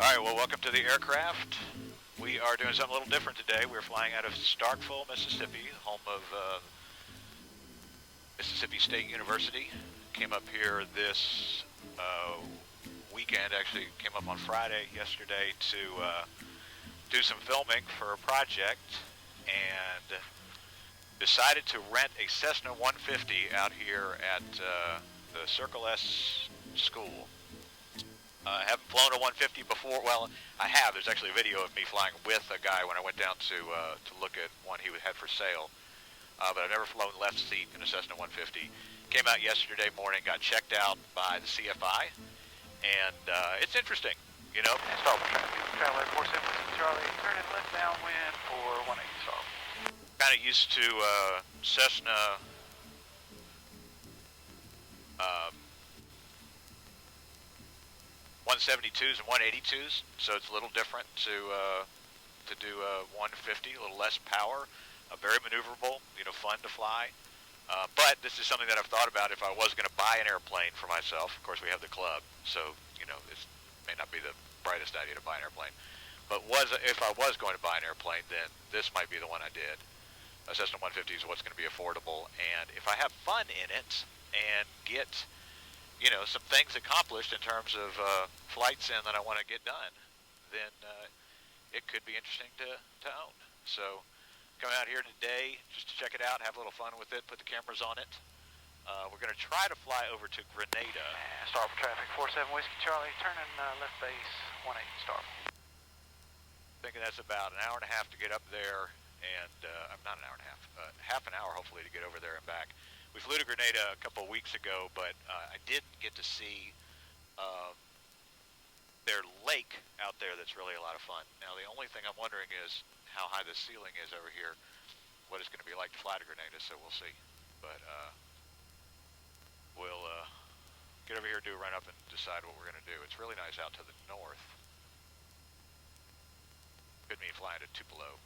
Alright, well, welcome to the aircraft. We are doing something a little different today. We're flying out of Starkville, Mississippi, home of Mississippi State University. Came up here this weekend, actually came up on Friday, yesterday, to do some filming for a project, and decided to rent a Cessna 150 out here at the Circle S school. I haven't flown a 150 before. Well, I have. There's actually a video of me flying with a guy when I went down to look at one he had for sale. But I've never flown left seat in a Cessna 150. Came out yesterday morning, got checked out by the CFI, and it's interesting, you know. Starboard traffic, traveler 47 Charlie, turning left downwind for 18 starboard. Kind of used to Cessna 172s and 182s, so it's a little different to do a 150, a little less power, very maneuverable, you know, fun to fly. But this is something that I've thought about if I was going to buy an airplane for myself. Of course, we have the club, so you know it may not be the brightest idea to buy an airplane. But if I was going to buy an airplane, then this might be the one I did. A Cessna 150 is what's going to be affordable, and if I have fun in it and get, you know, some things accomplished in terms of flights in that I want to get done, then it could be interesting to own. So coming out here today just to check it out, have a little fun with it, put the cameras on it. We're going to try to fly over to Grenada. Starboard traffic 47 Whiskey Charlie, turning left base 18 starboard. Thinking that's about an hour and a half to get up there, and not an hour and a half, half an hour hopefully to get over there and back. We flew to Grenada a couple of weeks ago, but I didn't get to see their lake out there that's really a lot of fun. Now, the only thing I'm wondering is how high the ceiling is over here, what it's going to be like to fly to Grenada, so we'll see. But we'll get over here, do a run-up, and decide what we're going to do. It's really nice out to the north. Could mean flying to Tupelo.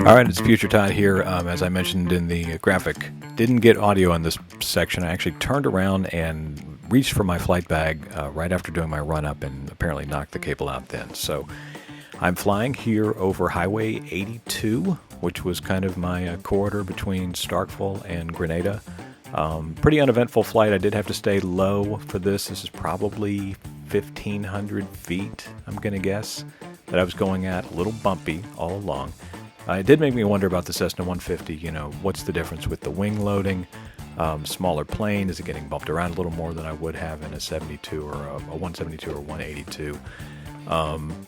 All right, it's Future Todd here. As I mentioned in the graphic, didn't get audio in this section. I actually turned around and reached for my flight bag right after doing my run-up and apparently knocked the cable out then. So I'm flying here over Highway 82, which was kind of my corridor between Starkville and Grenada. Pretty uneventful flight. I did have to stay low for this. This is probably 1,500 feet, I'm going to guess, that I was going at. A little bumpy all along. It did make me wonder about the Cessna 150, you know, what's the difference with the wing loading? Smaller plane, is it getting bumped around a little more than I would have in a 72 or a 172 or 182?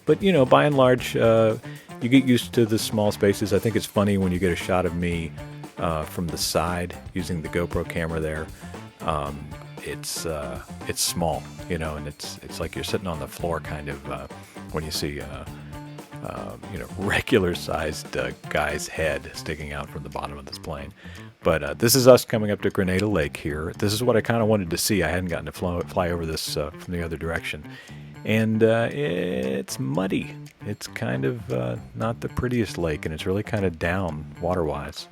But, you know, by and large, you get used to the small spaces. I think it's funny when you get a shot of me from the side using the GoPro camera there. It's small, you know, and it's like you're sitting on the floor kind of when you see regular-sized guy's head sticking out from the bottom of this plane. But this is us coming up to Grenada Lake here. This is what I kind of wanted to see. I hadn't gotten to fly over this from the other direction. And it's muddy. It's kind of not the prettiest lake, and it's really kind of down water-wise.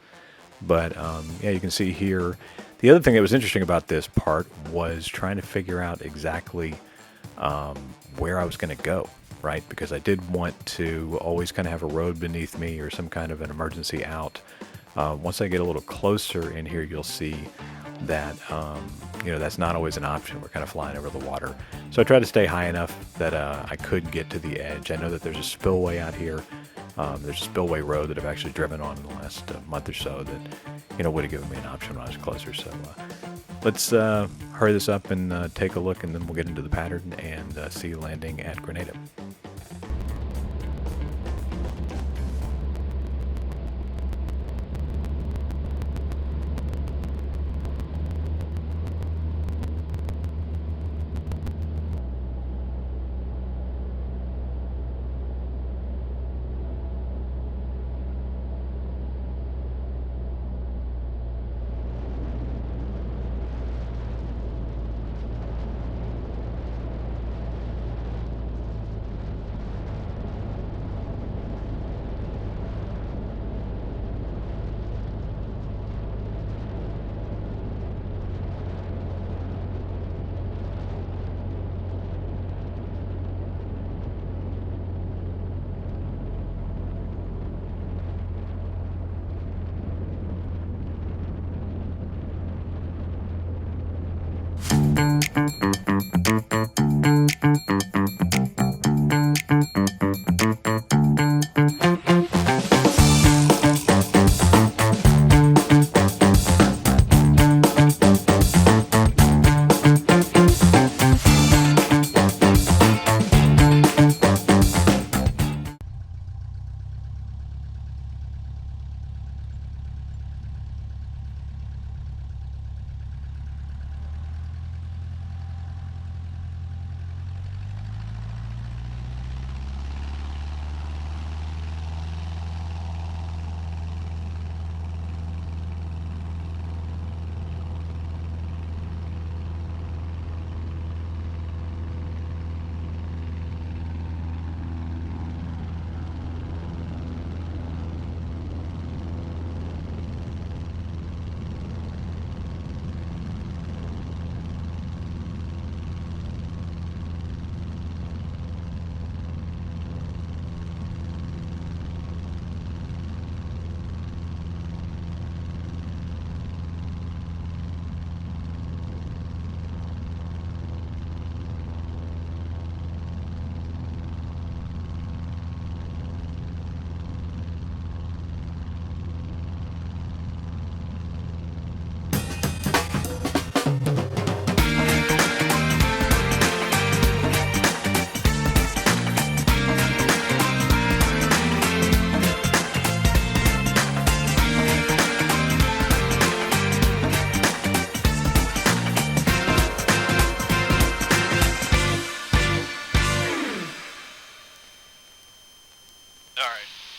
But yeah, you can see here. The other thing that was interesting about this part was trying to figure out exactly where I was going to go, right? Because I did want to always kind of have a road beneath me or some kind of an emergency out. Once I get a little closer in here, you'll see that that's not always an option. We're kind of flying over the water. So I tried to stay high enough that I could get to the edge. I know that there's a spillway out here. There's a spillway road that I've actually driven on in the last month or so that would have given me an option when I was closer. So let's hurry this up and take a look, and then we'll get into the pattern and see landing at Grenada.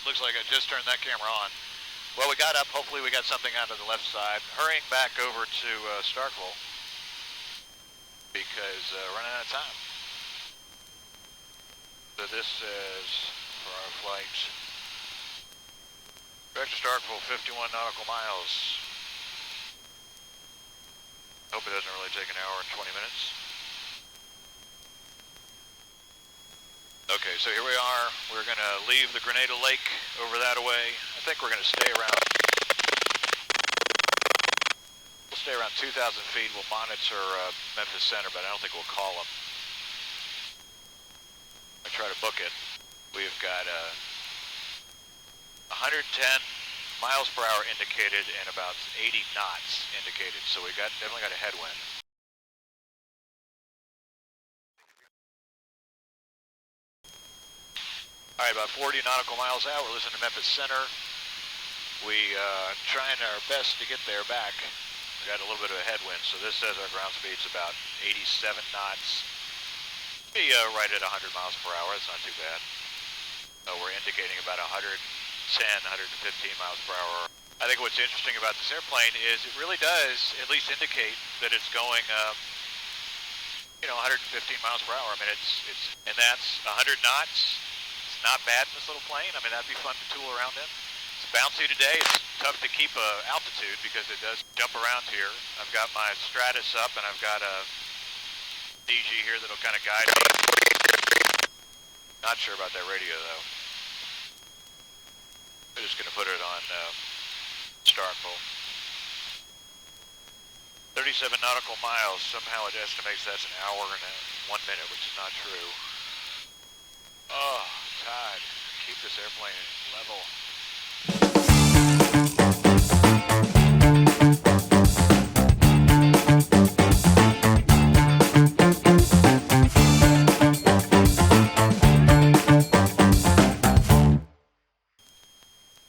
Looks like I just turned that camera on. Well, we got up. Hopefully we got something out of the left side. Hurrying back over to Starkville because running out of time. So this is for our flight. Back to Starkville, 51 nautical miles. Hope it doesn't really take an hour and 20 minutes. Okay, so here we are. We're going to leave the Grenada Lake over that away. I think we're going to stay around. We'll stay around 2,000 feet. We'll monitor Memphis Center, but I don't think we'll call them. I try to book it. We've got 110 miles per hour indicated and about 80 knots indicated. So we definitely got a headwind. All right, about 40 nautical miles out. We're listening to Memphis Center. We trying our best to get there back. We got a little bit of a headwind, so this says our ground speed's about 87 knots. Be right at 100 miles per hour. That's not too bad. We're indicating about 110, 115 miles per hour. I think what's interesting about this airplane is it really does at least indicate that it's going, 115 miles per hour. I mean, and that's 100 knots. It's not bad in this little plane. I mean, that'd be fun to tool around in. It's bouncy today. It's tough to keep altitude because it does jump around here. I've got my Stratus up and I've got a DG here that'll kind of guide me. Not sure about that radio though. I'm just going to put it on Starkville. 37 nautical miles. Somehow it estimates that's an hour and 1 minute, which is not true. Oh, Todd, keep this airplane level.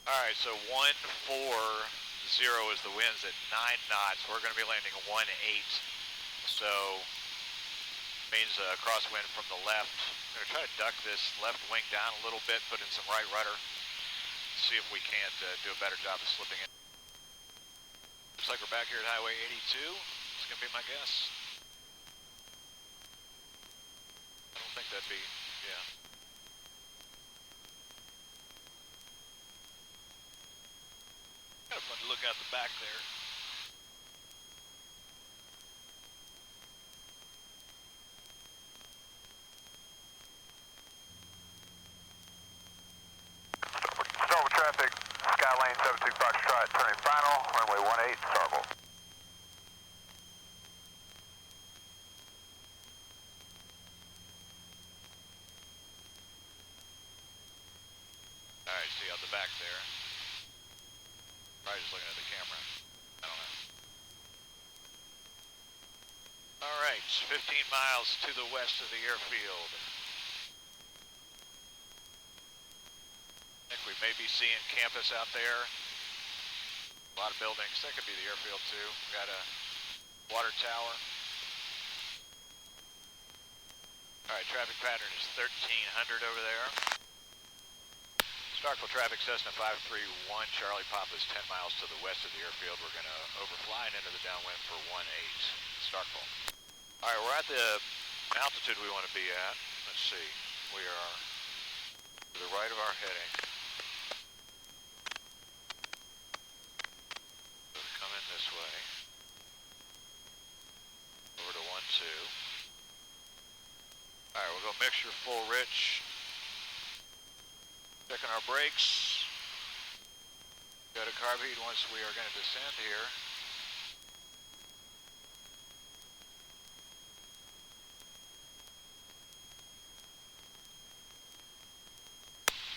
Alright, so 140 is the winds at 9 knots. We're going to be landing 18. So, means a crosswind from the left. I'm going to try to duck this left wing down a little bit, put in some right rudder. See if we can't do a better job of slipping in. Looks like we're back here at Highway 82. It's going to be my guess. I don't think that'd be, yeah. Kind of fun to look out the back there. Start with traffic, Skylane 72 Foxtrot, turning final, runway 18, Starkville. Alright, see out the back there. Probably just looking at the camera. I don't know. Alright, 15 miles to the west of the airfield. I think we may be seeing campus out there. A lot of buildings. That could be the airfield too. We got a water tower. Alright, traffic pattern is 1300 over there. Starkville traffic, Cessna 531, Charlie Papa is 10 miles to the west of the airfield. We're going to overfly and into the downwind for 18, Starkville. Alright, we're at the altitude we want to be at. Let's see. We are to the right of our heading. So we come in this way. Over to 12. Alright, we'll go mixture full rich. Checking our brakes. Got a carb heat once we are going to descend here.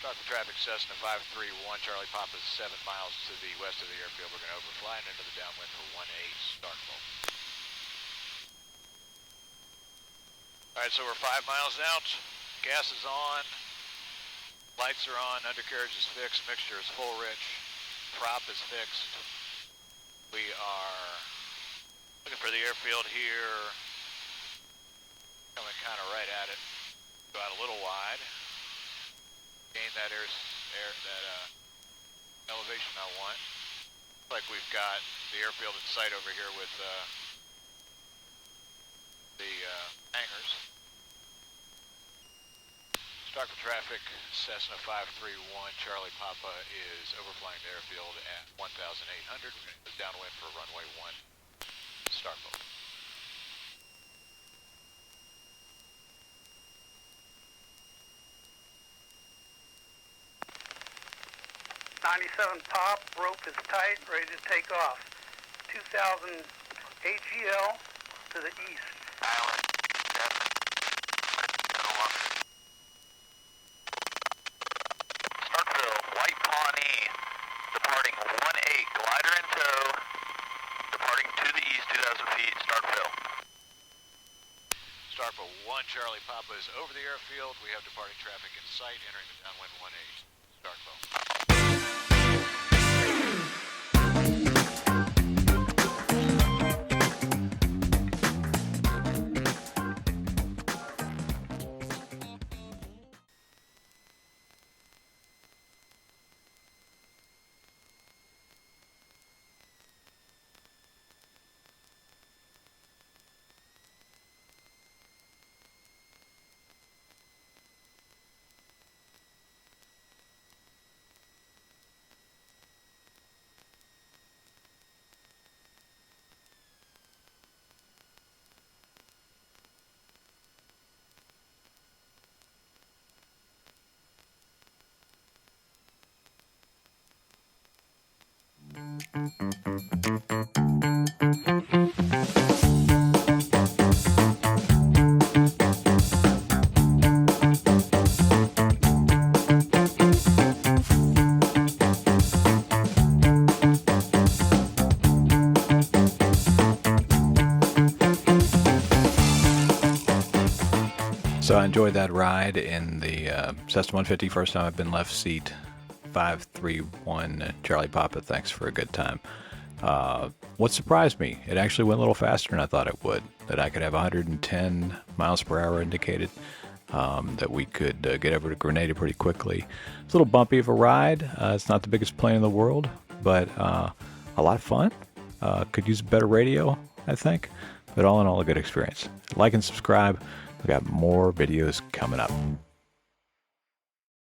Start the traffic, Cessna 531, Charlie Papa is 7 miles to the west of the airfield. We're going to overfly and into the downwind for 18, Starkville. Alright, so we're 5 miles out. Gas is on. Lights are on, undercarriage is fixed, mixture is full rich, prop is fixed. We are looking for the airfield here, coming kind of right at it. Go out a little wide, gain that elevation I want. Looks like we've got the airfield in sight over here with the hangars. Starkville traffic, Cessna 531, Charlie Papa is overflying the airfield at 1,800. We're going to go downwind for runway 1, Starkville. .97 top, rope is tight, ready to take off. 2000 AGL to the east. Island, Starkville, White Pawnee, departing 18, glider in tow, departing to the east 2,000 feet, Starkville. Starkville 1, Charlie Papa is over the airfield. We have departing traffic in sight, entering the downwind 18, Starkville. So I enjoyed that ride in the Cessna 150. First time I've been left seat 531 Charlie Papa. Thanks for a good time. What surprised me, it actually went a little faster than I thought it would. That I could have 110 miles per hour indicated. That we could get over to Grenada pretty quickly. It's a little bumpy of a ride. It's not the biggest plane in the world, but a lot of fun. Could use a better radio, I think. But all in all, a good experience. Like and subscribe. We've got more videos coming up.